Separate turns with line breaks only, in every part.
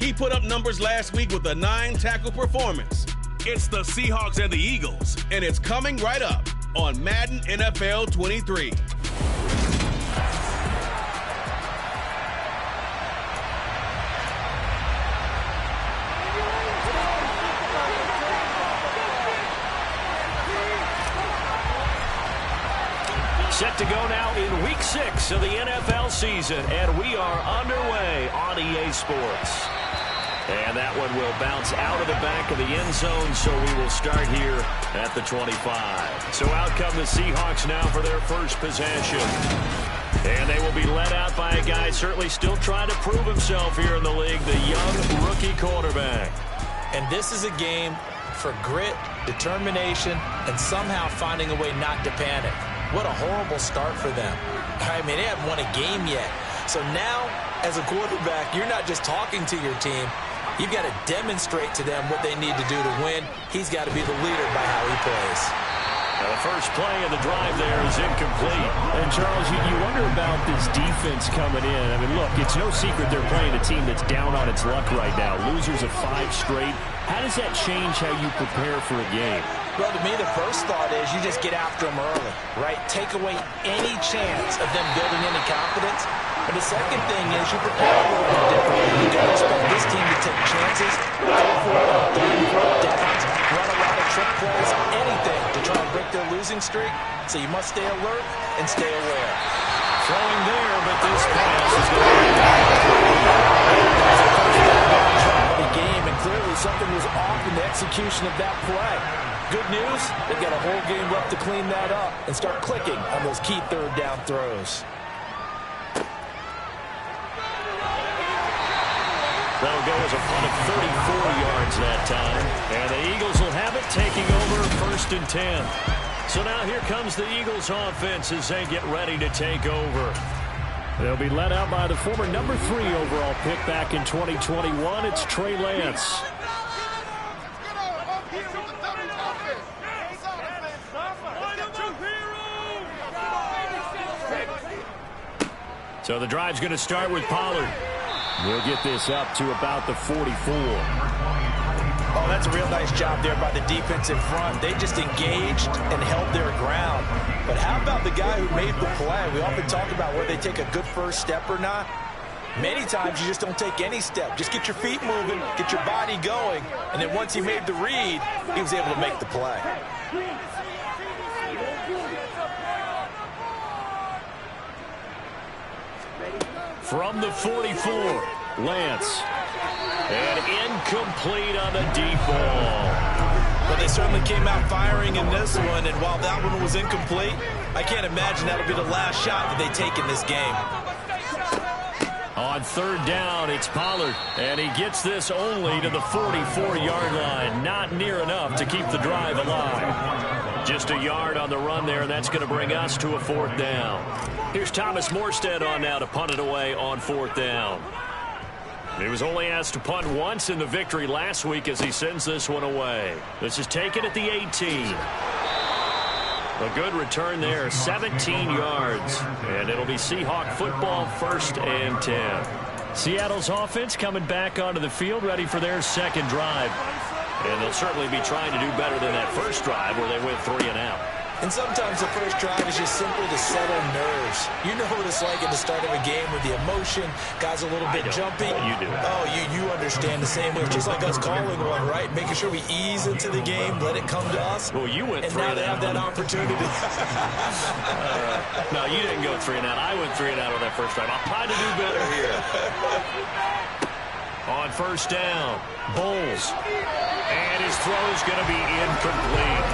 He put up numbers last week with a 9-tackle performance. It's the Seahawks and the Eagles, and it's coming right up on Madden NFL 23.
Set to go now in Week 6 of the NFL season, and we are underway on EA Sports. And that one will bounce out of the back of the end zone, so we will start here at the 25. So out come the Seahawks now for their first possession. And they will be led out by a guy certainly still trying to prove himself here in the league, the young rookie quarterback.
And this is a game for grit, determination, and somehow finding a way not to panic. What a horrible start for them. I mean, they haven't won a game yet. So now, as a quarterback, you're not just talking to your team. You've got to demonstrate to them what they need to do to win. He's got to be the leader by how he plays.
Now the first play of the drive there is incomplete.
And, Charles, you wonder about this defense coming in. I mean, look, it's no secret they're playing a team that's down on its luck right now. Losers of 5 straight. How does that change how you prepare for a game?
Well, to me, the first thought is you just get after them early, right? Take away any chance of them building any confidence. But the second thing is you prepare a little bit differently. You don't expect this team to take chances, go for it on 3rd downs, run a lot of trick plays, anything to try and break their losing streak. So you must stay alert and stay aware.
Throwing there, but this pass is going to be
the game, and clearly something was off in the execution of that play. Good news, they've got a whole game left to clean that up and start clicking on those key 3rd down throws.
That'll go as a punt of 34 yards that time. And the Eagles will have it, taking over 1st and 10. So now here comes the Eagles offense as they get ready to take over.
They'll be led out by the former number 3 overall pick back in 2021. It's Trey Lance.
So the drive's going to start with Pollard.
We'll get this up to about the 44.
Oh, that's a real nice job there by the defense in front. They just engaged and held their ground. But how about the guy who made the play? We often talk about whether they take a good first step or not. Many times you just don't take any step. Just get your feet moving, get your body going. And then once he made the read, he was able to make the play.
From the 44, Lance. And incomplete on the deep ball.
Well, they certainly came out firing in this one, and while that one was incomplete, I can't imagine that'll be the last shot that they take in this game.
On 3rd down, it's Pollard, and he gets this only to the 44-yard line. Not near enough to keep the drive alive. Just a yard on the run there, and that's going to bring us to a 4th down. Here's Thomas Morstead on now to punt it away on 4th down. He was only asked to punt once in the victory last week as he sends this one away. This is taken at the 18. A good return there, 17 yards. And it'll be Seahawk football, 1st and 10.
Seattle's offense coming back onto the field, ready for their 2nd drive.
And they'll certainly be trying to do better than that first drive where they went 3 and out.
And sometimes the first drive is just simply to settle nerves. You know what it's like at the start of a game with the emotion. Guys a little bit jumpy.
You do.
Oh, you understand the same way. It's just like us calling one, right? Making sure we ease into the game, let it come to us.
Well, you went 3 and out.
And now they have that opportunity.
No, you didn't go 3 and out. I went 3 and out on that first drive. I'll try to do better here. On 1st down, Bowles. And his throw's going to be incomplete.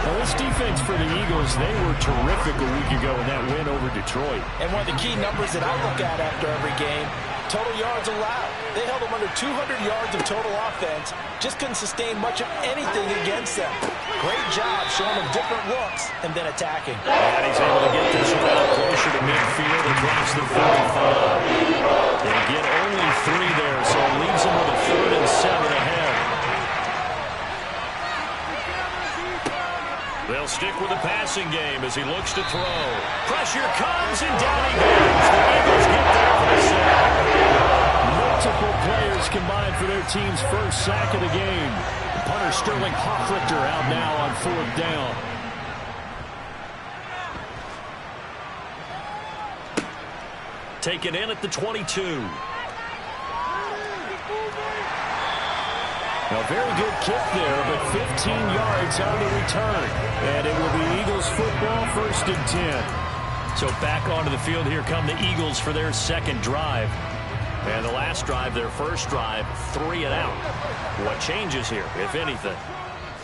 Well, this defense for the Eagles, they were terrific a week ago in that win over Detroit.
And one of the key numbers that I look at after every game, total yards allowed. They held them under 200 yards of total offense. Just couldn't sustain much of anything against them. Great job showing them different looks and then attacking.
And he's able to get this one out closer to midfield across the 45. They get only 3 there, so it leaves them with a 3rd and 7 ahead. They'll stick with the passing game as he looks to throw. Pressure comes, and down he goes. The Eagles get there for the sack.
Multiple players combined for their team's first sack of the game. The punter Sterling Hoffrichter out now on 4th down.
Taken in at the 22.
A very good kick there, but 15 yards on the return. And it will be Eagles football, 1st and 10.
So back onto the field here come the Eagles for their second drive. And the last drive, their first drive, 3 and out. What changes here, if anything?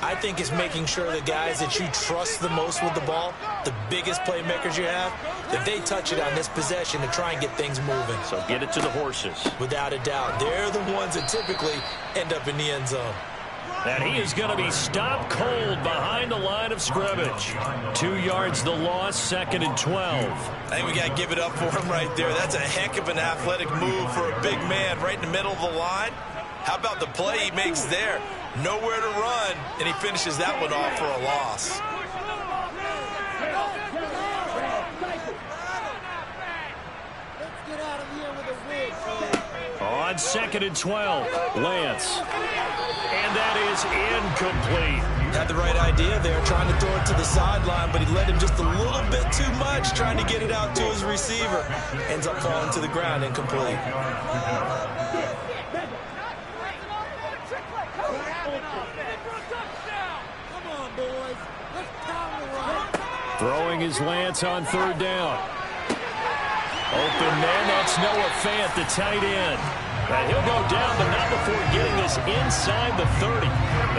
I think it's making sure the guys that you trust the most with the ball, the biggest playmakers you have, that they touch it on this possession to try and get things moving.
So get it to the horses.
Without a doubt. They're the ones that typically end up in the end zone.
And he is going to be stopped cold behind the line of scrimmage. 2 yards the loss, 2nd and 12.
I think we got to give it up for him right there. That's a heck of an athletic move for a big man right in the middle of the line. How about the play he makes there? Nowhere to run, and he finishes that one off for a loss.
On 2nd and 12, Lance. And that is incomplete.
Had the right idea there, trying to throw it to the sideline, but he led him just a little bit too much, trying to get it out to his receiver. Ends up falling to the ground, incomplete.
Throwing his Lance on 3rd down. Open man, that's Noah Fant, the tight end. And he'll go down, but not before getting this inside the 30.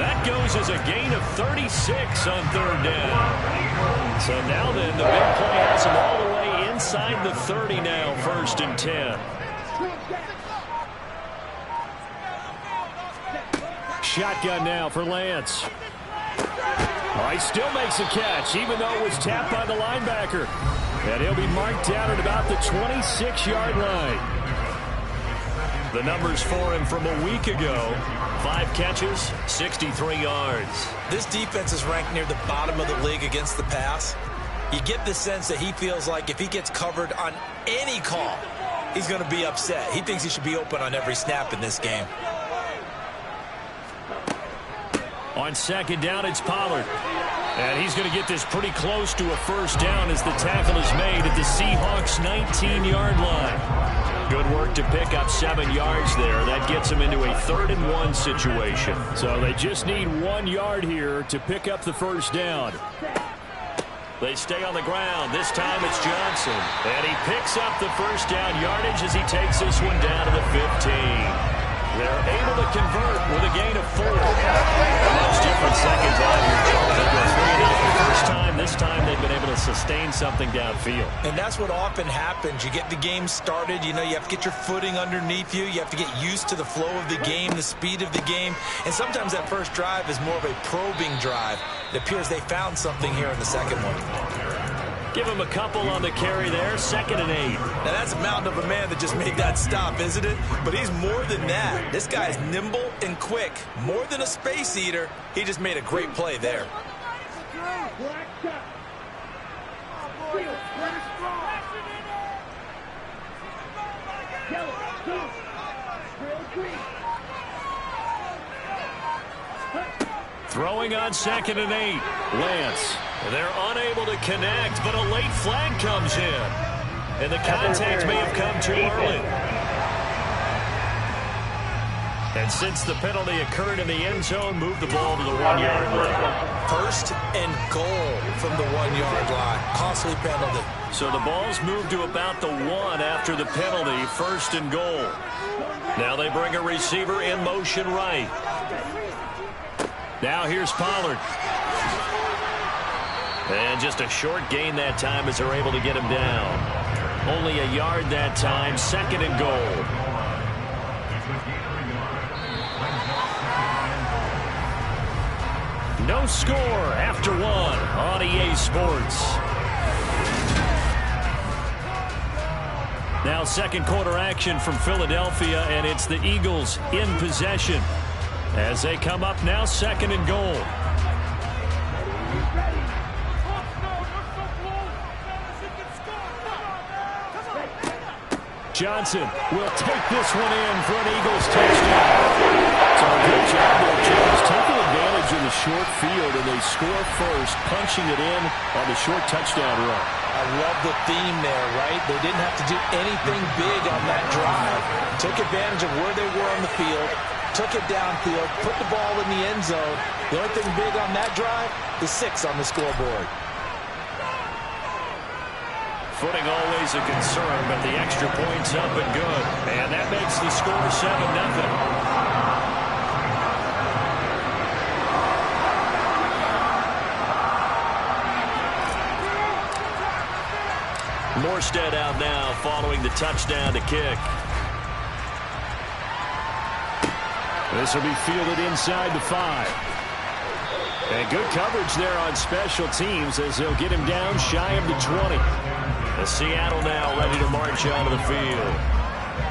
That goes as a gain of 36 on 3rd down. So now then, the big play has him all the way inside the 30 now, 1st and 10. Shotgun now for Lance. Oh, he still makes a catch, even though it was tapped by the linebacker. And he'll be marked down at about the 26-yard line. The numbers for him from a week ago: 5 catches, 63 yards.
This defense is ranked near the bottom of the league against the pass. You get the sense that he feels like if he gets covered on any call, he's going to be upset. He thinks he should be open on every snap in this game.
On 2nd down, it's Pollard. And he's going to get this pretty close to a 1st down as the tackle is made at the Seahawks' 19-yard line. Good work to pick up 7 yards there. That gets him into a 3rd and 1 situation.
So they just need 1 yard here to pick up the 1st down.
They stay on the ground. This time it's Johnson. And he picks up the 1st down yardage as he takes this one down to the 15. They're able to convert with a gain of 4. Much different second drive here, Joe. They go 3-0 for the first time. This time they've been able to sustain something downfield.
And that's what often happens. You get the game started. You know, you have to get your footing underneath you. You have to get used to the flow of the game, the speed of the game. And sometimes that first drive is more of a probing drive. It appears they found something here in the second one.
Give him a couple on the carry there, 2nd and 8.
Now that's a mountain of a man that just made that stop, isn't it? But he's more than that. This guy is nimble and quick. More than a space eater. He just made a great play there.
Throwing on 2nd and 8. Lance. They're unable to connect, but a late flag comes in. And the contact may have come too early. And since the penalty occurred in the end zone, move the ball to the 1-yard line.
1st and goal from the 1-yard line. Costly penalty.
So the ball's moved to about the 1 after the penalty, 1st and goal. Now they bring a receiver in motion right. Now here's Pollard. And just a short gain that time as they're able to get him down. Only a yard that time, 2nd and goal. No score after 1 on EA Sports. Now 2nd quarter action from Philadelphia, and it's the Eagles in possession as they come up now 2nd and goal.
Johnson will take this one in for an Eagles touchdown. So a good job there, James, taking advantage of the short field, and they score first, punching it in on the short touchdown run.
I love the theme there, right? They didn't have to do anything big on that drive. Took advantage of where they were on the field, took it downfield, put the ball in the end zone. The only thing big on that drive, the 6 on the scoreboard.
Footing always a concern, but the extra point's up and good. And that makes the score 7-0. Morstead out now following the touchdown to kick.
This will be fielded inside the 5. And good coverage there on special teams as they'll get him down shy of the 20.
Seattle now ready to march out of the field.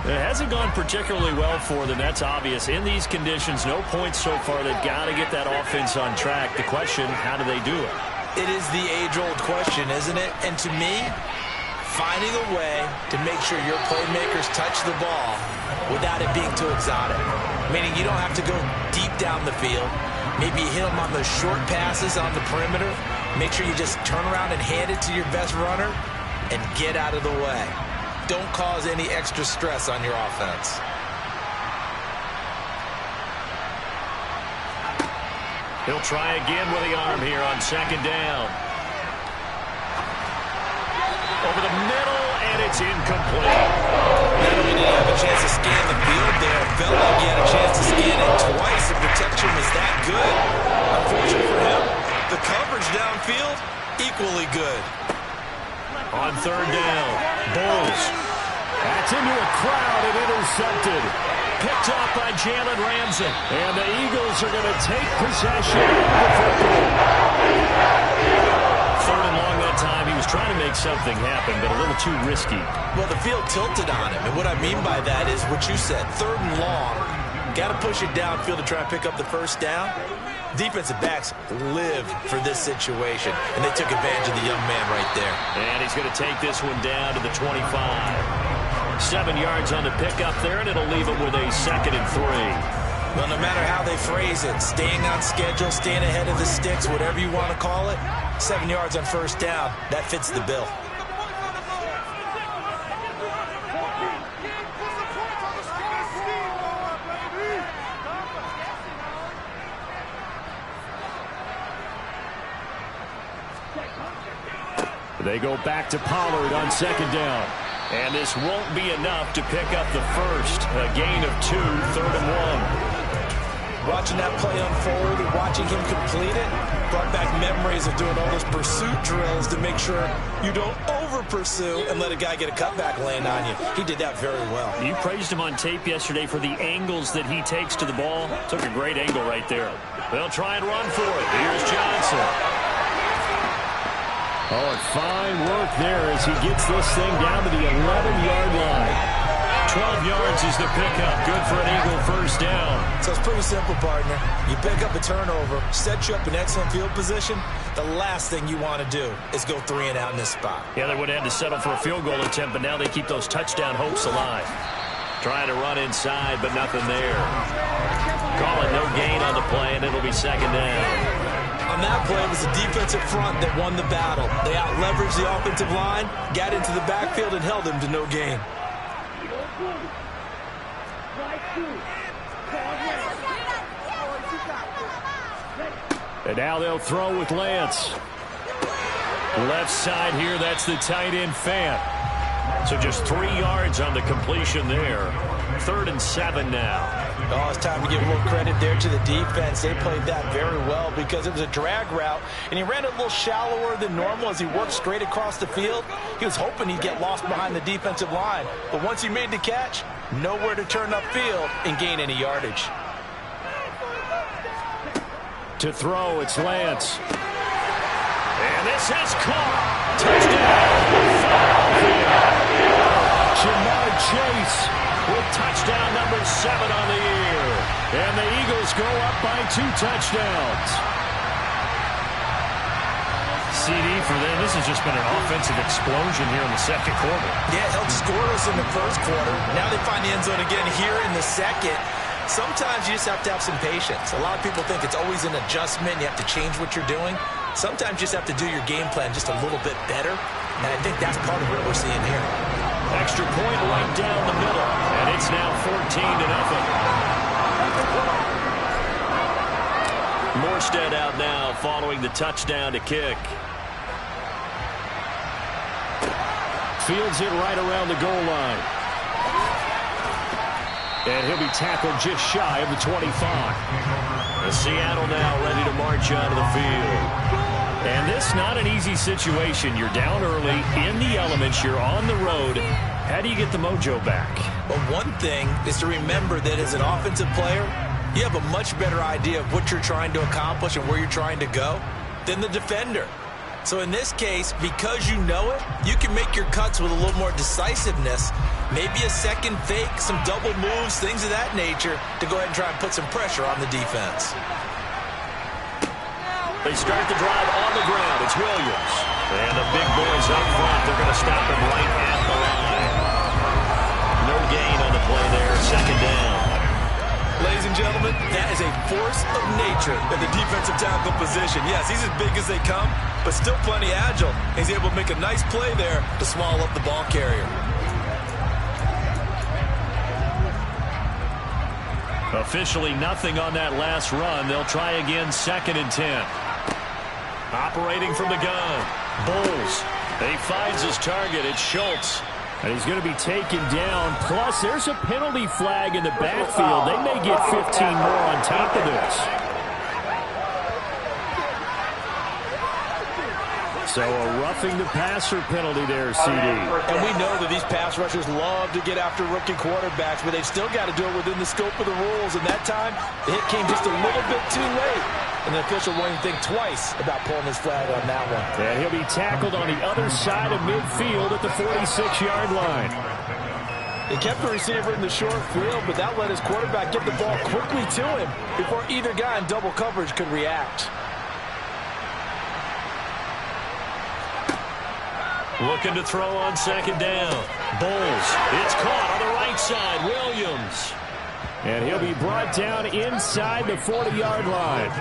It hasn't gone particularly well for them. That's obvious. In these conditions, no points so far. They've got to get that offense on track. The question, how do they do it?
It is the age-old question, isn't it? And to me, finding a way to make sure your playmakers touch the ball without it being too exotic. Meaning you don't have to go deep down the field. Maybe you hit them on those short passes on the perimeter. Make sure you just turn around and hand it to your best runner and get out of the way. Don't cause any extra stress on your offense.
He'll try again with the arm here on 2nd down. Over the middle, and it's incomplete.
Not only did he have a chance to scan the field there, felt like he had a chance to scan it twice. The protection was that good. Unfortunate for him, the coverage downfield, equally good.
On 3rd down, Bulls.
That's into a crowd and intercepted.
Picked off by Jalen Ramsey.
And the Eagles are going to take possession of the football.
3rd and long that time. He was trying to make something happen, but a little too risky.
Well, the field tilted on him. And what I mean by that is what you said. 3rd and long. Got to push it downfield to try and pick up the 1st down. Defensive backs live for this situation, and they took advantage of the young man right there.
And he's going to take this one down to the 25. 7 yards on the pickup there, and it'll leave him with a 2nd and 3.
Well, no matter how they phrase it, staying on schedule, staying ahead of the sticks, whatever you want to call it, 7 yards on 1st down, that fits the bill.
They go back to Pollard on 2nd down.
And this won't be enough to pick up the first. A gain of 2, 3rd and 1.
Watching that play unfold and watching him complete it brought back memories of doing all those pursuit drills to make sure you don't over-pursue and let a guy get a cutback land on you. He did that very well.
You praised him on tape yesterday for the angles that he takes to the ball. Took a great angle right there. They'll try and run for it. Here's Johnson.
Oh, and fine work there as he gets this thing down to the 11-yard line.
12 yards is the pickup. Good for an Eagle 1st down.
So it's pretty simple, partner. You pick up a turnover, set you up in excellent field position. The last thing you want to do is go 3 and out in this spot.
Yeah, they would have had to settle for a field goal attempt, but now they keep those touchdown hopes alive. Trying to run inside, but nothing there. Call it no gain on the play, and it'll be 2nd down.
On that play, it was the defensive front that won the battle. They out-leveraged the offensive line, got into the backfield, and held him to no gain.
And now they'll throw with Lance.
Left side here, that's the tight end Fant. So just 3 yards on the completion there. 3rd and 7 now.
Oh, it's time to give a little credit there to the defense. They played that very well because it was a drag route, and he ran it a little shallower than normal as he worked straight across the field. He was hoping he'd get lost behind the defensive line, but once he made the catch, nowhere to turn upfield and gain any yardage.
To throw, it's Lance.
And this is caught. Touchdown.
Jamar Chase
with touchdown number 7 on the year.
And the Eagles go up by 2 touchdowns. CD, for them, this has just been an offensive explosion here in the second quarter.
Yeah, held scoreless in the first quarter. Now they find the end zone again here in the second. Sometimes you just have to have some patience. A lot of people think it's always an adjustment. You have to change what you're doing. Sometimes you just have to do your game plan just a little bit better. And I think that's part of what we're seeing here.
Extra point right down the middle. And it's now 14-0.
Morstead out now following the touchdown to kick.
Fields it right around the goal line. And he'll be tackled just shy of the 25.
Seattle now ready to march onto the field.
And this not an easy situation. You're down early, in the elements, you're on the road. How do you get the mojo back?
Well, one thing is to remember that as an offensive player, you have a much better idea of what you're trying to accomplish and where you're trying to go than the defender. So in this case, because you know it, you can make your cuts with a little more decisiveness, maybe a second fake, some double moves, things of that nature, to go ahead and try and put some pressure on the defense.
They start the drive on the ground. It's Williams. And the big boys up front, they're going to stop him right at the line. No gain on the play there, second down.
Ladies and gentlemen, that is a force of nature at the defensive tackle position. Yes, he's as big as they come, but still plenty agile. He's able to make a nice play there to swallow up the ball carrier.
Officially nothing on that last run. They'll try again, 2nd and 10. Operating from the gun. Bulls. He finds his target. It's Schultz. And he's going to be taken down. Plus, there's a penalty flag in the backfield. They may get 15 more on top of this. So a roughing the passer penalty there, CD.
And we know that these pass rushers love to get after rookie quarterbacks, but they've still got to do it within the scope of the rules. And that time, the hit came just a little bit too late. And the official won't even think twice about pulling his flag on that one.
And he'll be tackled on the other side of midfield at the 46-yard line.
He kept the receiver in the short field, but that let his quarterback get the ball quickly to him before either guy in double coverage could react.
Looking to throw on 2nd down. Bulls. It's caught on the right side. Williams. And he'll be brought down inside the 40-yard line.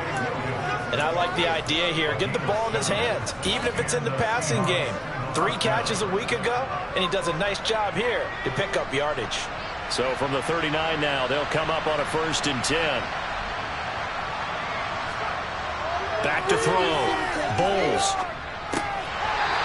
And I like the idea here. Get the ball in his hands, even if it's in the passing game. 3 catches a week ago, and he does a nice job here to pick up yardage.
So from the 39 now, they'll come up on a 1st and 10.
Back to throw. Bulls.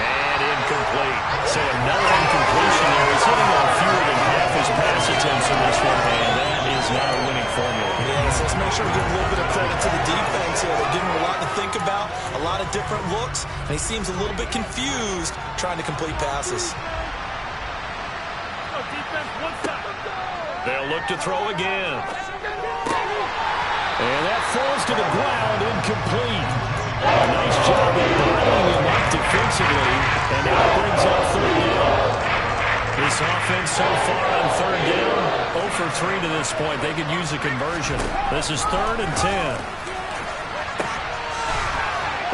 And incomplete. So another incompletion there. He's hitting on fewer than half his pass attempts in this one, and that is not a winning formula.
Yeah, so let's make sure we give a little bit of credit to the defense here. They're giving him a lot to think about, a lot of different looks, and he seems a little bit confused trying to complete passes.
They'll look to throw again. And that falls to the ground, incomplete. A nice job of bottling him up defensively, and now brings up 3rd down. This offense so far on 3rd down, 0 for 3 to this point. They could use a conversion. This is 3rd and 10.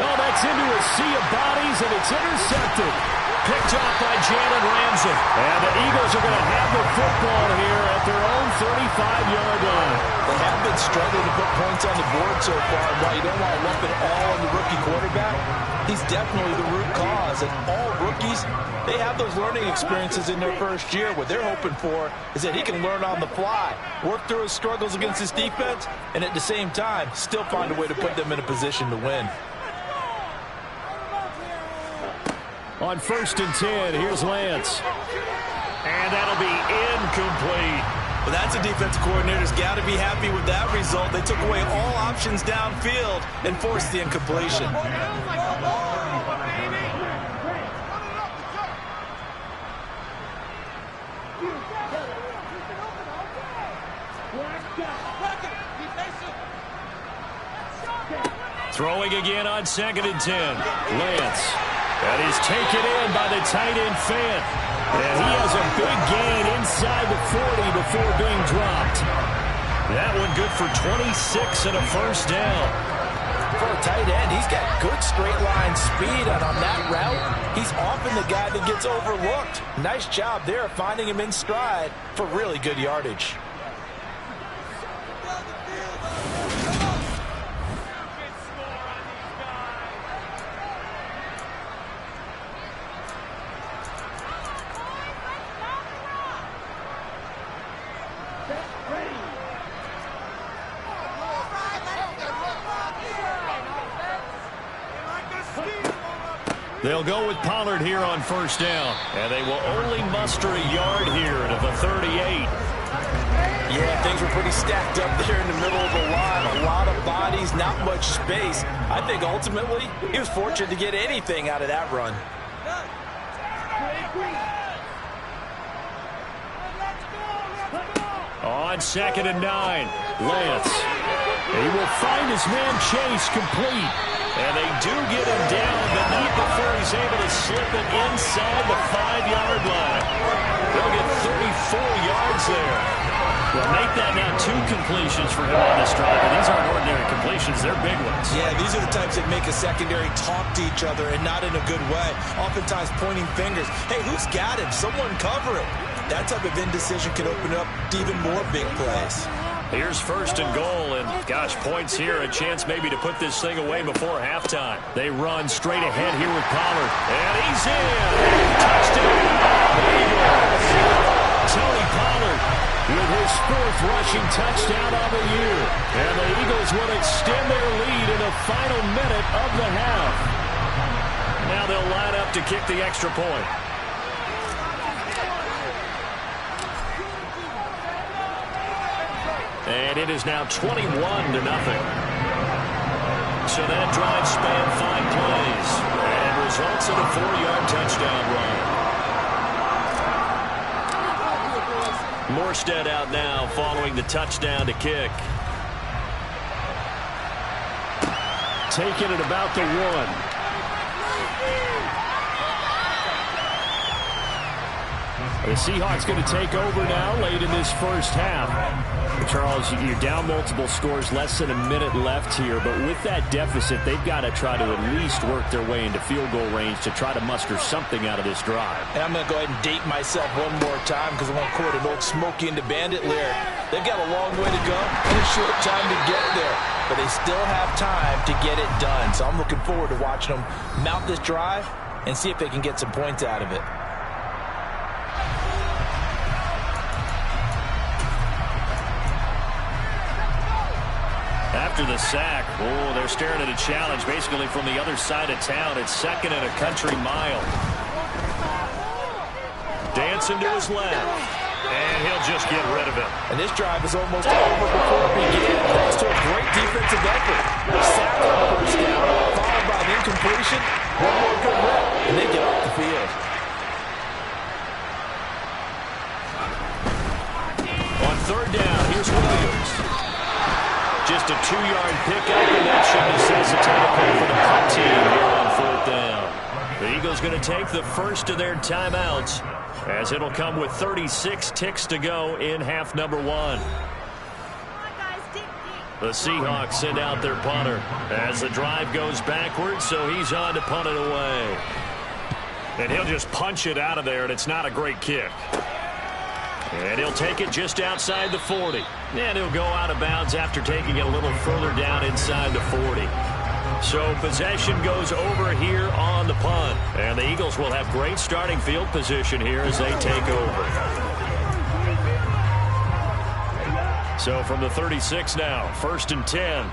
Oh, that's into a sea of bodies, and it's intercepted. Picked off by Jalen Ramsey. And the Eagles are going to have the football here at their own 35-yard line.
They have been struggling to put points on the board so far. And while you don't want to lump it all on the rookie quarterback, he's definitely the root cause. And all rookies, they have those learning experiences in their first year. What they're hoping for is that he can learn on the fly, work through his struggles against his defense, and at the same time, still find a way to put them in a position to win.
On 1st and 10, here's Lance. And that'll be incomplete.
Well, that's a defensive coordinator's got to be happy with that result. They took away all options downfield and forced the incompletion.
Throwing again on 2nd and 10. Lance. And he's taken in by the tight end Fant. And he has a big gain inside the 40 before being dropped. That one good for 26 and a 1st down.
for a tight end, he's got good straight line speed, and on that route, he's often the guy that gets overlooked. Nice job there finding him in stride for really good yardage.
They'll go with Pollard here on first down, and they will only muster a yard here to the 38.
Yeah, things were pretty stacked up there in the middle of the line. A lot of bodies, not much space. I think ultimately he was fortunate to get anything out of that run.
On 2nd and 9, Lance. He will find his man Chase complete. And they do get him down, but not before he's able to slip it inside the 5-yard line. They'll get 34 yards there. Well, make that now 2 completions for him on this drive. And these aren't ordinary completions. They're big ones.
Yeah, these are the types that make a secondary talk to each other and not in a good way. Oftentimes pointing fingers. Hey, who's got him? Someone cover him. That type of indecision can open up to even more big plays.
Here's 1st and goal, and gosh, points here, a chance maybe to put this thing away before halftime. They run straight ahead here with Pollard, and he's in. Touchdown, Eagles. Tony Pollard with his 4th rushing touchdown of the year. And the Eagles will extend their lead in the final minute of the half. Now they'll line up to kick the extra point. And it is now 21-0. So that drive spanned 5 plays and results in a 4-yard touchdown run. Morstead out now following the touchdown to kick. Taking it about the 1. The Seahawks going to take over now late in this first half. Charles, you're down multiple scores, less than a minute left here, but with that deficit, they've got to try to at least work their way into field goal range to try to muster something out of this drive.
And I'm going to go ahead and date myself one more time because I want to quote an old Smokey and the Bandit lyric. They've got a long way to go and a short time to get there, but they still have time to get it done. So I'm looking forward to watching them mount this drive and see if they can get some points out of it.
After the sack, they're staring at a challenge basically from the other side of town. It's 2nd and a country mile. Dancing to his left, and he'll just get rid of it.
And this drive is almost over before it began, thanks to a great defensive effort. Sack on the first down, followed by an incompletion. One more good rep, and they get off the field.
On 3rd down, here's Williams. Just a 2-yard pickup, and that should necessitate a play for the punt team here on 4th down. The Eagles going to take the first of their timeouts, as it'll come with 36 ticks to go in half number 1. The Seahawks send out their punter as the drive goes backwards, so he's on to punt it away. And he'll just punch it out of there, and it's not a great kick. And he'll take it just outside the 40. And he'll go out of bounds after taking it a little further down inside the 40. So possession goes over here on the punt. And the Eagles will have great starting field position here as they take over. So from the 36 now, 1st and 10.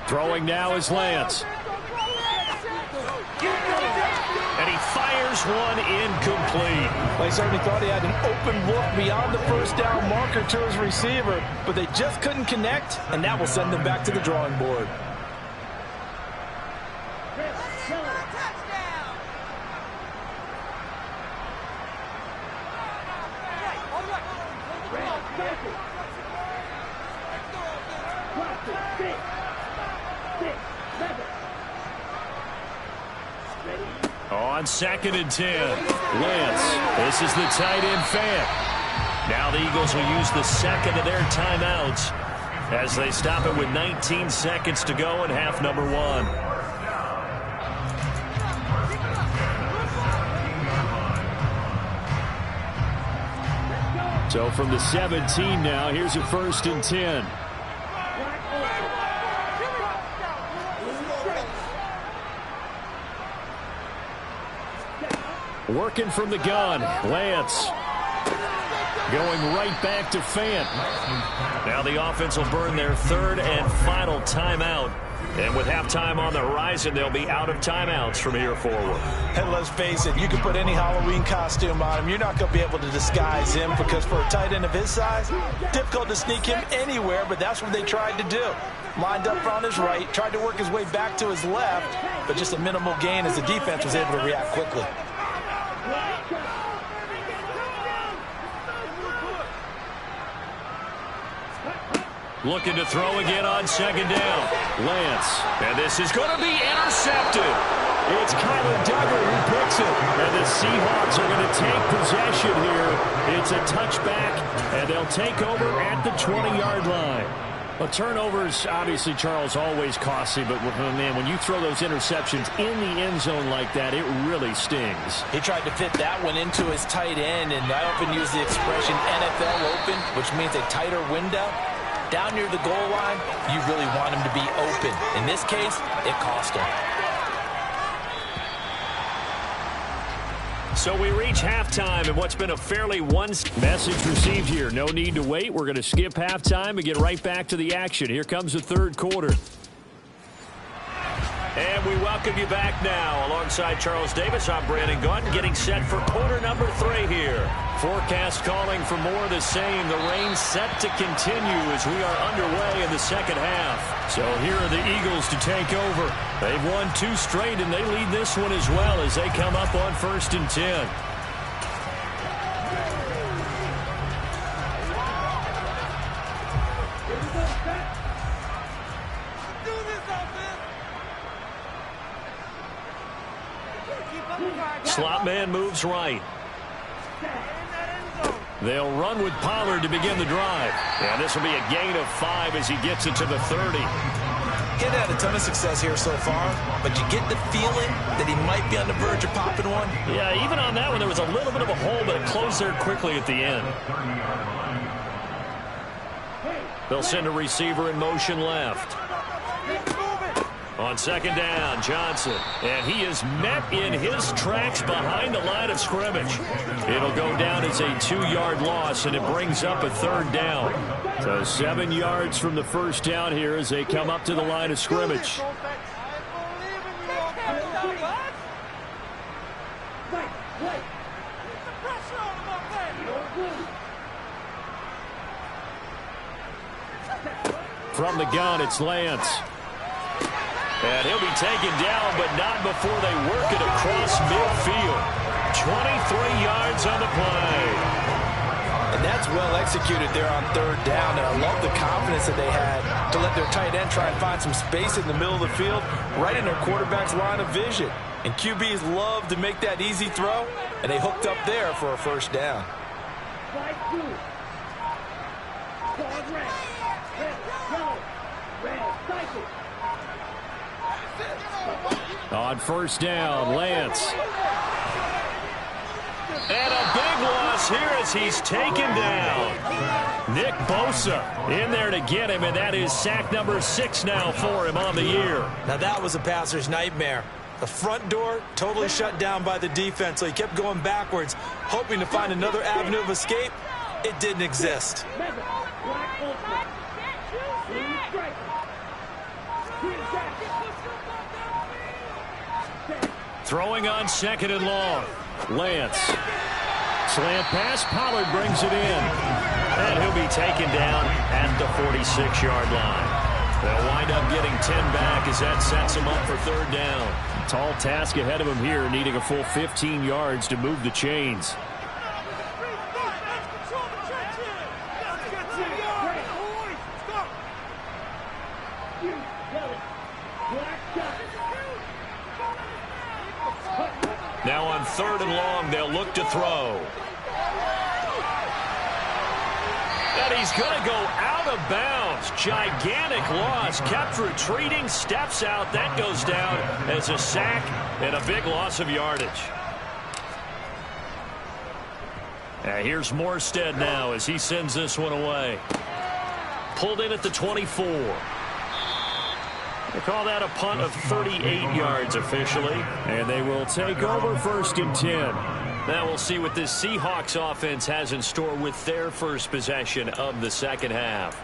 Throwing now is Lance. And he fires one incomplete.
Well, he certainly thought he had an open look beyond the first down marker to his receiver, but they just couldn't connect, and that will send them back to the drawing board.
On 2nd and 10, Lance. This is the tight end Fant. Now the Eagles will use the second of their timeouts as they stop it with 19 seconds to go in half number 1. So from the 17 now, here's a 1st and 10. Working from the gun, Lance. Going right back to Fant. Now the offense will burn their 3rd and final timeout. And with halftime on the horizon, they'll be out of timeouts from here forward.
And let's face it, you can put any Halloween costume on him. You're not going to be able to disguise him because for a tight end of his size, difficult to sneak him anywhere, but that's what they tried to do. Lined up on his right, tried to work his way back to his left, but just a minimal gain as the defense was able to react quickly.
Looking to throw again on 2nd down. Lance. And this is going to be intercepted. It's Kyler Duggar who picks it. And the Seahawks are going to take possession here. It's a touchback, and they'll take over at the 20-yard line. Well, turnovers, obviously, Charles, always costly. But, man, when you throw those interceptions in the end zone like that, it really stings.
He tried to fit that one into his tight end, and I often use the expression NFL open, which means a tighter window. Down near the goal line, you really want him to be open. In this case, it cost him.
So we reach halftime in what's been a fairly message received here. No need to wait. We're going to skip halftime and get right back to the action. Here comes the 3rd quarter. And we welcome you back now. Alongside Charles Davis, I'm Brandon Gunn, getting set for quarter number 3 here. Forecast calling for more of the same. The rain set to continue as we are underway in the 2nd half. So here are the Eagles to take over. They've won 2 straight, and they lead this one as well as they come up on 1st and 10. Slot man moves right. They'll run with Pollard to begin the drive. And this will be a gain of 5 as he gets it to the 30.
He had a ton of success here so far, but you get the feeling that he might be on the verge of popping one.
Yeah, even on that one, there was a little bit of a hole, but it closed there quickly at the end. They'll send a receiver in motion left. On 2nd down, Johnson. And he is met in his tracks behind the line of scrimmage. It'll go down as a 2-yard loss, and it brings up a 3rd down. So 7 yards from the 1st down here as they come up to the line of scrimmage. From the gun, it's Lance. And he'll be taken down, but not before they work it across midfield. 23 yards on the play.
And that's well executed there on 3rd down. And I love the confidence that they had to let their tight end try and find some space in the middle of the field, right in their quarterback's line of vision. And QBs love to make that easy throw, and they hooked up there for a 1st down.
On 1st down, Lance. And a big loss here as he's taken down. Nick Bosa in there to get him, and that is sack number 6 now for him on the year.
Now that was a passer's nightmare. The front door totally shut down by the defense, so he kept going backwards, hoping to find another avenue of escape. It didn't exist.
Throwing on 2nd and long. Lance. Slant pass. Pollard brings it in. And he'll be taken down at the 46-yard line. They'll wind up getting 10 back as that sets them up for 3rd down. Tall task ahead of him here, needing a full 15 yards to move the chains.
Now on 3rd and long, they'll look to throw. And he's going to go out of bounds. Gigantic loss. Kept retreating, steps out. That goes down as a sack and a big loss of yardage. Here's Morstead now as he sends this one away. Pulled in at the 24. They call that a punt of 38 yards officially. And they will take over 1st and 10. Now we'll see what this Seahawks offense has in store with their first possession of the second half.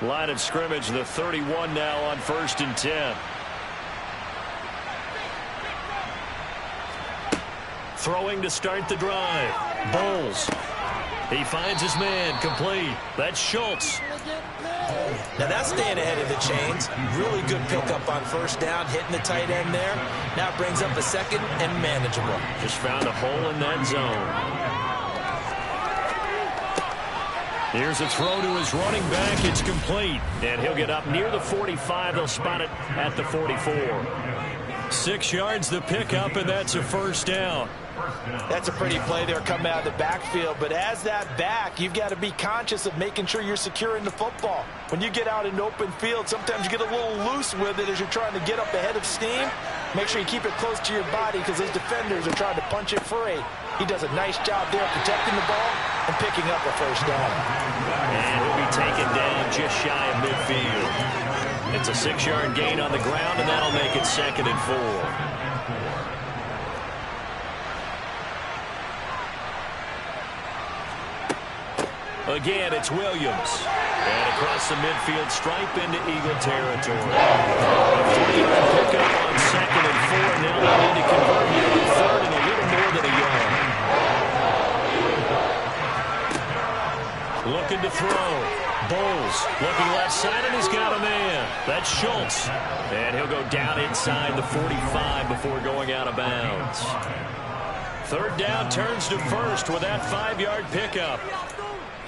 Line of scrimmage, the 31 now on 1st and 10. Throwing to start the drive. Bowles. He finds his man, complete. That's Schultz.
Now that's staying ahead of the chains. Really good pickup on 1st down, hitting the tight end there. Now it brings up a 2nd and manageable.
Just found a hole in that zone. Here's a throw to his running back. It's complete. And he'll get up near the 45. They'll spot it at the 44. 6 yards the pickup, and that's a 1st down.
That's a pretty play there coming out of the backfield, but as that back, you've got to be conscious of making sure you're securing the football. When you get out in open field, sometimes you get a little loose with it as you're trying to get up ahead of steam. Make sure you keep it close to your body because those defenders are trying to punch it free. He does a nice job there protecting the ball and picking up a 1st down.
And he'll be taken down just shy of midfield. It's a 6-yard gain on the ground, and that'll make it 2nd and 4. Again, it's Williams. And across the midfield stripe into Eagle territory. A 3-yard pickup on 2nd and 4. Now they need to convert here on 3rd and a little more than a yard. Looking to throw. Bowles looking left side, and he's got a man. That's Schultz. And he'll go down inside the 45 before going out of bounds. 3rd down turns to 1st with that 5-yard pickup.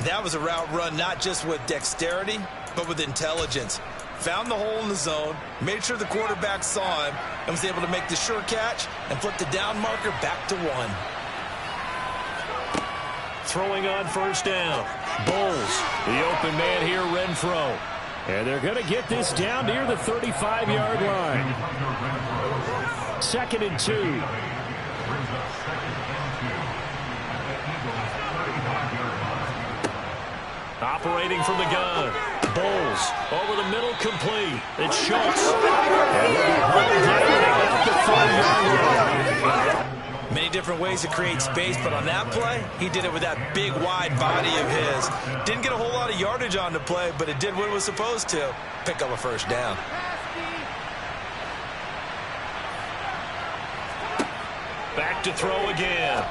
That was a route run not just with dexterity, but with intelligence. Found the hole in the zone, made sure the quarterback saw him, and was able to make the sure catch and flip the down marker back to 1.
Throwing on 1st down. Bowles, the open man here, Renfro. And they're going to get this down near the 35-yard line. 2nd and 2. Operating from the gun. Bowles over the middle, complete. It's Schultz. And he'll be hunted down at the 4-yard line.
Many different ways to create space, but on that play, he did it with that big, wide body of his. Didn't get a whole lot of yardage on the play, but it did what it was supposed to. Pick up a 1st down.
Back to throw again.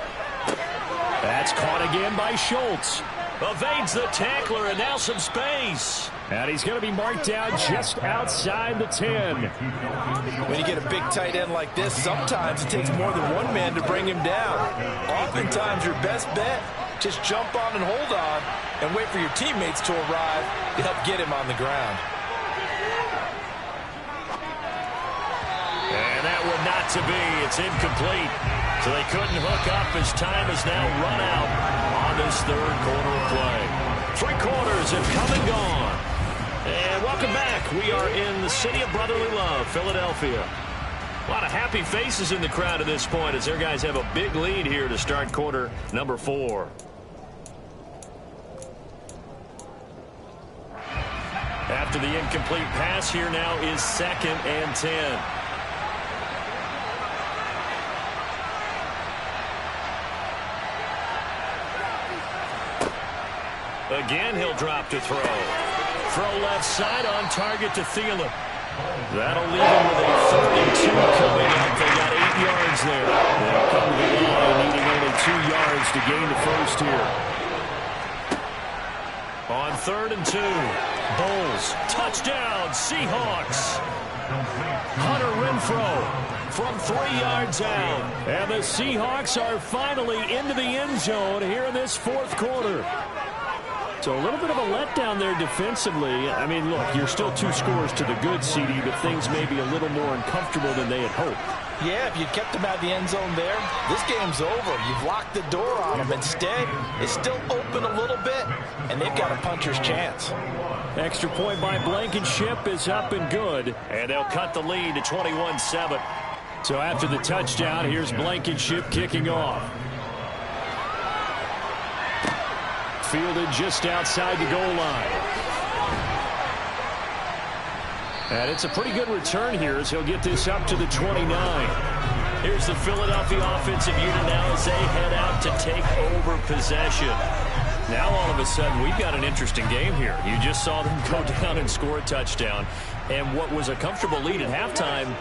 That's caught again by Schultz. Evades the tackler, and now some space. And he's going to be marked down just outside the 10.
When you get a big tight end like this, sometimes it takes more than one man to bring him down. Oftentimes, your best bet, just jump on and hold on and wait for your teammates to arrive to help get him on the ground.
And that one not to be. It's incomplete. So they couldn't hook up as time has now run out on this 3rd quarter of play. 3 quarters have come and gone. And welcome back. We are in the city of brotherly love, Philadelphia. A lot of happy faces in the crowd at this point as their guys have a big lead here to start quarter number 4. After the incomplete pass, here now is 2nd and 10. Again, he'll drop to throw. Throw left side on target to Thielen. That'll leave him with a 3rd and 2 coming up. They got 8 yards there. They'll come to the line, needing only 2 yards to gain the 1st here. On 3rd and 2, Bowles, touchdown, Seahawks. Hunter Renfro from 3 yards out. And the Seahawks are finally into the end zone here in this 4th quarter.
So a little bit of a letdown there defensively. I mean, look, you're still 2 scores to the good, CD, but things may be a little more uncomfortable than they had hoped.
Yeah, if you kept them out of the end zone there, this game's over. You've locked the door on them. Instead, it's still open a little bit, and they've got a puncher's chance.
Extra point by Blankenship is up and good.
And they'll cut the lead to 21-7.
So after the touchdown, here's Blankenship kicking off. Fielded just outside the goal line. And it's a pretty good return here as he'll get this up to the 29.
Here's the Philadelphia offensive unit now as they head out to take over possession. Now all of a sudden we've got an interesting game here. You just saw them go down and score a touchdown. And what was a comfortable lead at halftime,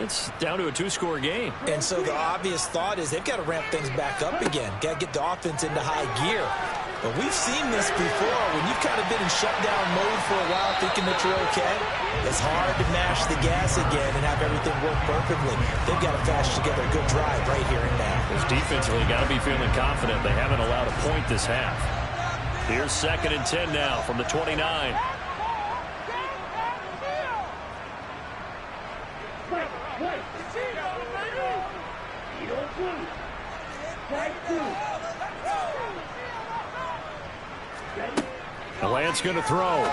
it's down to a 2-score game.
And so the obvious thought is they've got to ramp things back up again. Got to get the offense into high gear. But we've seen this before. When you've kind of been in shutdown mode for a while thinking that you're okay, it's hard to mash the gas again and have everything work perfectly. They've got to flash together a good drive right here and now.
This defensively got to be feeling confident. They haven't allowed a point this half. Here's 2nd and 10 now from the 29.
Lance going to throw.
And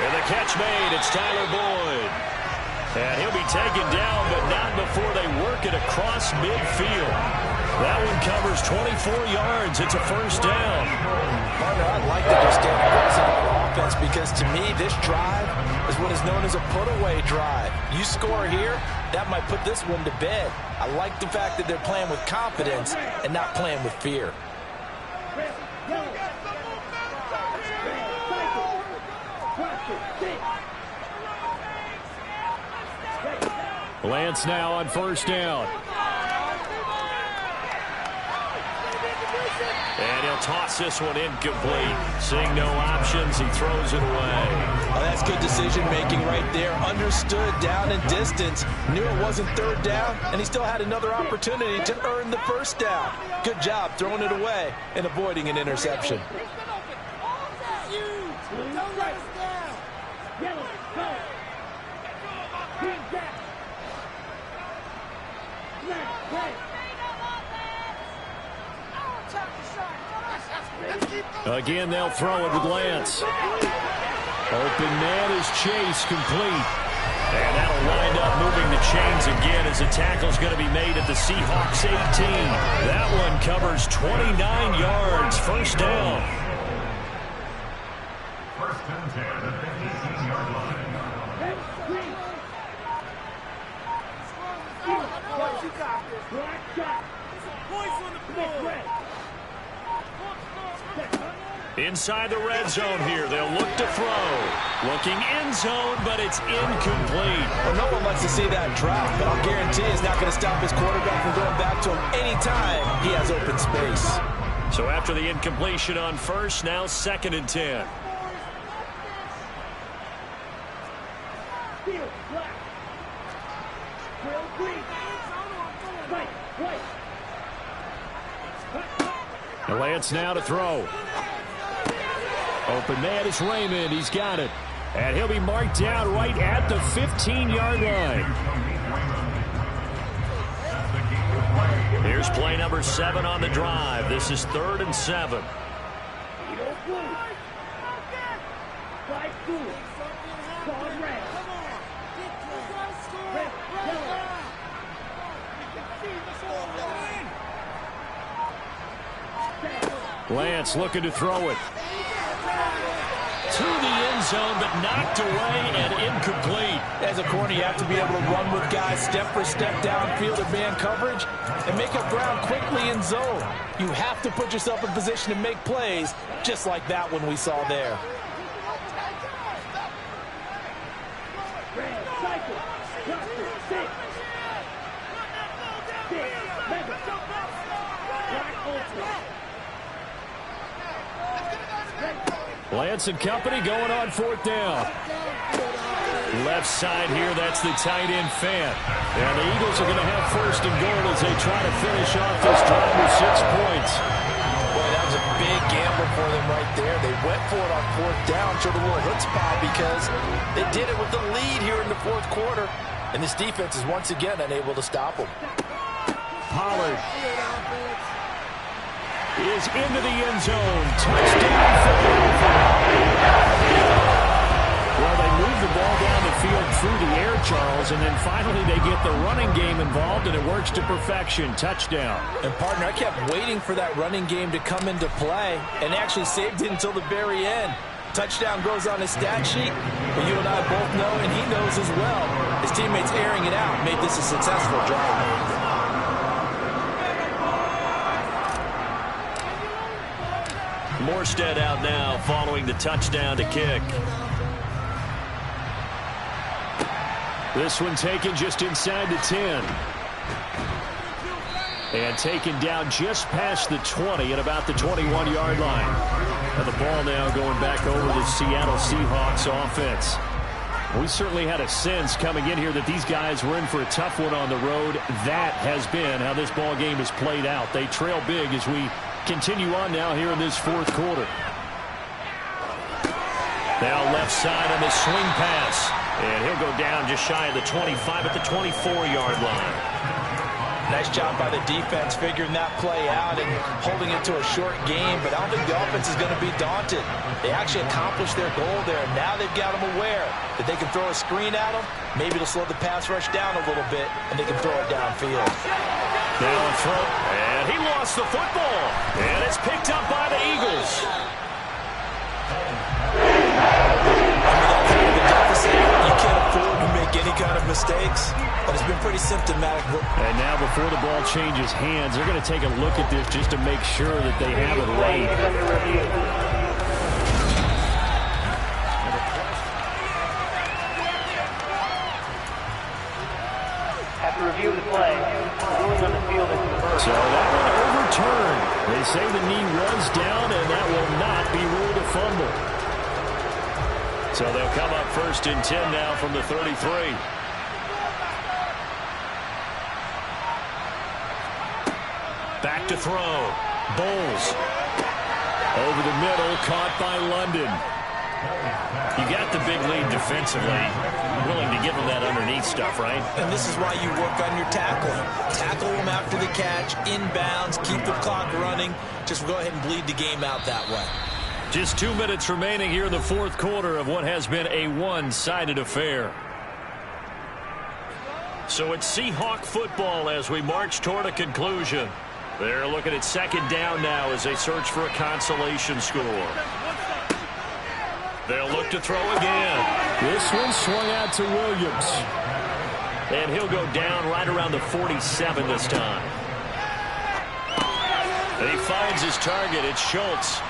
the catch made. It's Tyler Boyd. And he'll be taken down, but not before they work it across midfield. That one covers 24 yards. It's a first down.
Partner, I'd like to just get aggressive on offense because to me this drive is what is known as a put-away drive. You score here, that might put this one to bed. I like the fact that they're playing with confidence and not playing with fear.
Lance now on first down.
And he'll toss this one incomplete. Seeing no options, he throws it away.
Well, that's good decision-making right there. Understood down and distance. Knew it wasn't 3rd down, and he still had another opportunity to earn the first down. Good job throwing it away and avoiding an interception.
Again, they'll throw it with Lance. Open man is Chase, complete.
And that'll wind up moving the chains again as the tackle's going to be made at the Seahawks 18. That one covers 29 yards. First down.
First and 10 at the 18-yard line.
Inside the red zone here. They'll look to throw. Looking end zone, but it's incomplete.
Well, no one likes to see that drop, but I'll guarantee it's not going to stop his quarterback from going back to him anytime he has open space.
So after the incompletion on first, now 2nd and 10.
Lance now to throw. Open man is Raymond. He's got it. And he'll be marked down right at the 15-yard line.
Here's play number 7 on the drive. This is 3rd and 7.
Lance looking to throw it.
To the end zone, but knocked away and incomplete.
As a corner, you have to be able to run with guys step for step downfield or man coverage and make up ground quickly in zone. You have to put yourself in position to make plays, just like that one we saw there.
Lance and company going on 4th down. Left side here, that's the tight end Fant. And the Eagles are going to have 1st and goal as they try to finish off this drive with 6 points.
Boy, that was a big gamble for them them right there. They went for it on fourth down, showed a little chutzpah because they did it with the lead here in the fourth quarter. And this defense is once again unable to stop them.
Pollard is into the end zone. Touchdown, Philadelphia. Well, they move the ball down the field through the air, Charles, and then finally they get the running game involved, and it works to perfection. Touchdown.
And, partner, I kept waiting for that running game to come into play and actually saved it until the very end. Touchdown goes on his stat sheet, but you and I both know, and he knows as well, his teammates airing it out made this a successful drive.
Morstead out now following the touchdown to kick.
This one taken just inside the 10. And taken down just past the 20 at about the 21-yard line. And the ball now going back over the Seattle Seahawks offense. We certainly had a sense coming in here that these guys were in for a tough one on the road. That has been how this ball game has played out. They trail big as we continue on now here in this fourth quarter. Now left side on the swing pass. And he'll go down just shy of the 25 at the 24-yard line.
Nice job by the defense figuring that play out and holding it to a short game, but I don't think the offense is going to be daunted. They actually accomplished their goal there. Now they've got them aware that they can throw a screen at them. Maybe it'll slow the pass rush down a little bit, and they can throw it downfield.
Now a throw, and he lost the football. And it's picked up by the Eagles.
You can't afford to make any kind of mistakes, but it's been pretty symptomatic.
And now before the ball changes hands, they're going to take a look at this just to make sure that they have it right.
After review of the play, ruling on the field is reversed.
So that one overturned. They say the knee was down, and that will not be ruled a fumble. So they'll come up first and 10 now from the 33. Back to throw. Bowles. Over the middle, caught by London. You got the big lead defensively. Willing to give them that underneath stuff, right?
And this is why you work on your tackling. Tackle them after the catch, inbounds, keep the clock running. Just go ahead and bleed the game out that way.
Just 2 minutes remaining here in the fourth quarter of what has been a one-sided affair. So it's Seahawk football as we march toward a conclusion. They're looking at second down now as they search for a consolation score. They'll look to throw again.
This one swung out to Williams.
And he'll go down right around the 47 this time. And he finds his target. It's Schultz.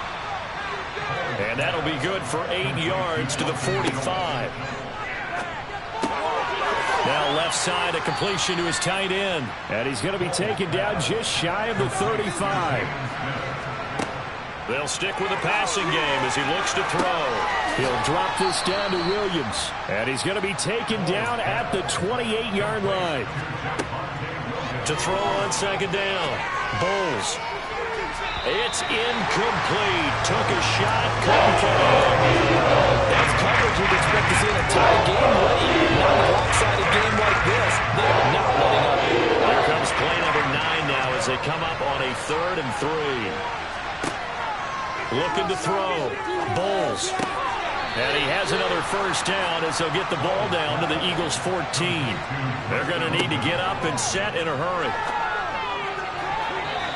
And that'll be good for 8 yards to the 45. Now left side, a completion to his tight end.
And he's going to be taken down just shy of the 35.
They'll stick with the passing game as he looks to throw.
He'll drop this down to Williams. And he's going to be taken down at the 28-yard line.
To throw on second down. Bowles. It's incomplete. Took a shot. Couldn't fall.
That's coverage you'd expect to see in a tie game late. Not a lopsided game like this. They are not letting up.
Here comes play number 9 now as they come up on a 3rd and 3. Looking to throw. Bowles. And he has another first down as they'll get the ball down to the Eagles' 14. They're going to need to get up and set in a hurry.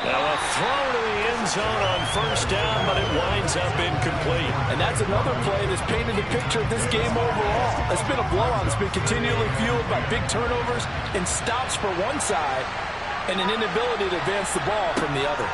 Now a throw to the end zone on first down, but it winds up incomplete.
And that's another play that's painted the picture of this game overall. It's been a blowout. It's been continually fueled by big turnovers and stops for one side and an inability to advance the ball from the other.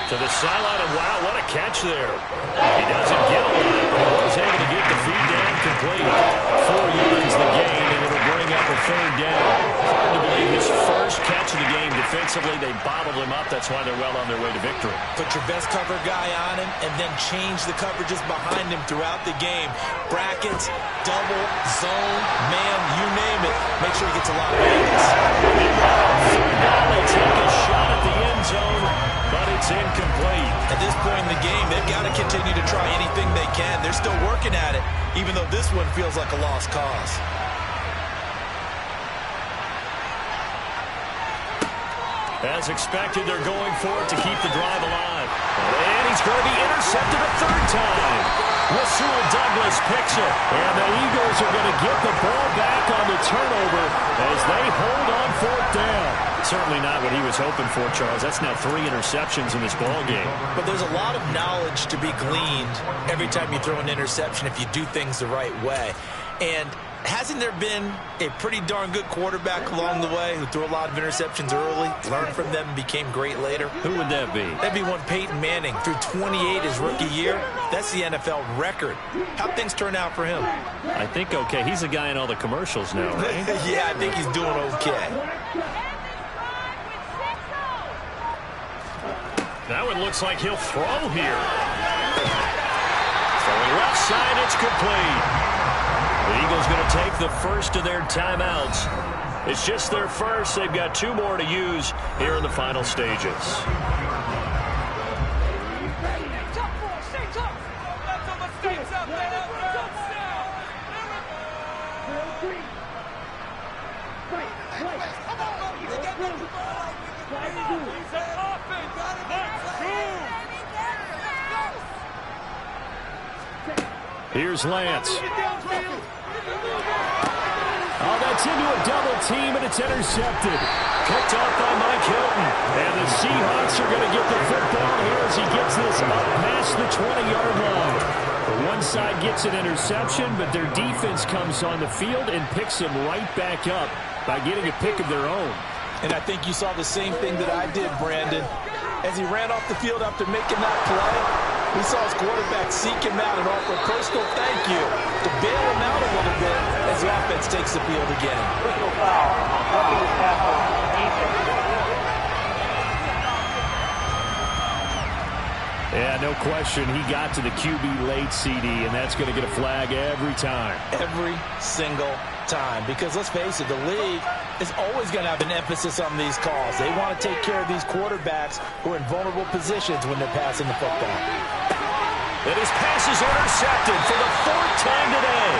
To the sideline, and wow, what a catch there. He doesn't get a lot, but he was able to get the feed down complete. 4 yards the gain, and it'll bring up a 3rd down. Hard to believe his first catch of the game defensively. They bottled him up. That's why they're well on their way to victory.
Put your best cover guy on him and then change the coverages behind him throughout the game. Brackets, double, zone, man, you name it. Make sure he gets a lot of angles.
Third down, they take a shot at the end zone, but he
It's incomplete.
At this point in the game, they've got to continue to try anything they can. They're still working at it, even though this one feels like a lost cause.
As expected, they're going for it to keep the drive alive. And he's going to be intercepted a third time. Rasul Douglas picks it. And the Eagles are going to get the ball back on the turnover as they hold on fourth down. Certainly not what he was hoping for, Charles. That's now 3 interceptions in this ball game.
But there's a lot of knowledge to be gleaned every time you throw an interception if you do things the right way. And hasn't there been a pretty darn good quarterback along the way who threw a lot of interceptions early, learned from them, and became great later?
Who would that be?
That'd be one Peyton Manning. Threw 28 his rookie year. That's the NFL record. How'd things turn out for him?
I think okay. He's a guy in all the commercials now, right?
Yeah, I think he's doing okay.
Now it looks like he'll throw here. Throwing left side, it's complete. The Eagles going to take the first of their timeouts. It's just their first. They've got 2 more to use here in the final stages. Here's Lance. Oh, that's into a double team, and it's intercepted. Picked off by Mike Hilton. And the Seahawks are going to get the football here as he gets this up past the 20-yard line. The one side gets an interception, but their defense comes on the field and picks them right back up by getting a pick of their own.
And I think you saw the same thing that I did, Brandon. As he ran off the field after making that play, we saw his quarterback seek him out and offer a personal thank you to bail him out a little bit as the offense takes the field again.
Personal foul. Roughing the tackle. Defense.
Yeah, no question. He got to the QB late, CD, and that's going to get a flag every time.
Every single time. Because let's face it, the league is always going to have an emphasis on these calls. They want to take care of these quarterbacks who are in vulnerable positions when they're passing the football.
And his pass is intercepted for the 4th time today.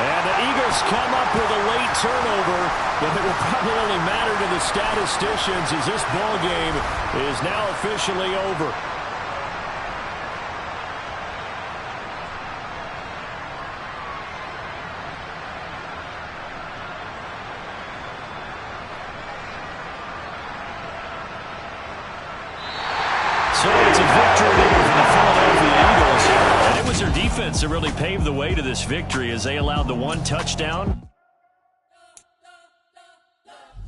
And the Eagles come up with a late turnover, but it will probably only matter to the statisticians as this ball game is now officially over. So it's a victory there for the Philadelphia Eagles. And it was their defense that really paved the way to this victory as they allowed the 1 touchdown.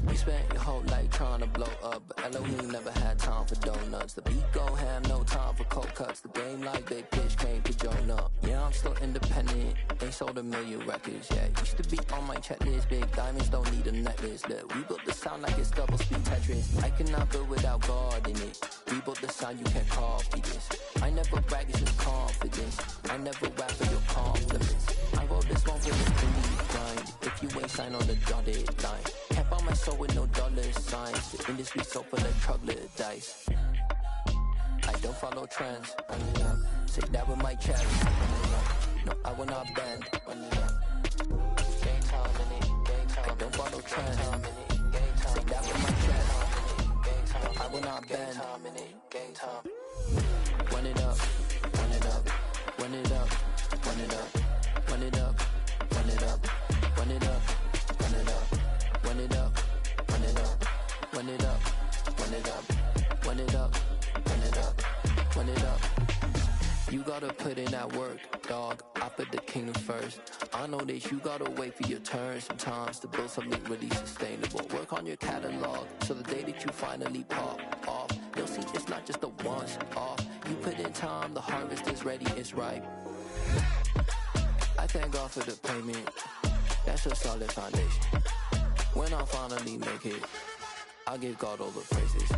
You spent your whole life trying to blow up, but Elohim never had time for donuts. The beat gon' have no time for cold cuts. The game like big pitch came to join up. Yeah, I'm still independent. Ain't sold a million records yet. Used to be on my checklist. Big diamonds don't need a necklace. Look, we built the sound like it's double speed Tetris. I cannot build without God in it. We built the sound you can't copy this. I never brag, it's just confidence. I never rap for your compliments. I wrote this one for the indie grind. If you ain't signed on the dotted line, can't buy my soul with no dollar signs. The industry so full of troglodytes. I don't follow trends. Say that with my chest. No, I will not bend. Game time in it. I don't follow trends. Say that with my chest. No, I will not bend. Game time. Run it up. Run it up. Run it up. Run it up. Run it up. Run it up. Run it up. Run it up. Run it up. Run it up. Run it up. Run it up. Run it up. Run it up. Run it up. You gotta put in that work, dog. I put the kingdom first. I know that you gotta wait for your turn sometimes to build something really sustainable. Work on your catalog so the day that you finally pop off, you'll see it's not just a once off. You put in time, the harvest is ready, it's ripe. I thank God for the payment. That's a solid foundation. When I finally make it, I'll give God all the praises.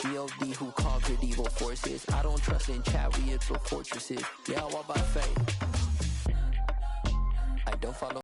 G.O.D. who conquered evil forces. I don't trust in chariots or fortresses. Yeah, I walk by faith. I don't follow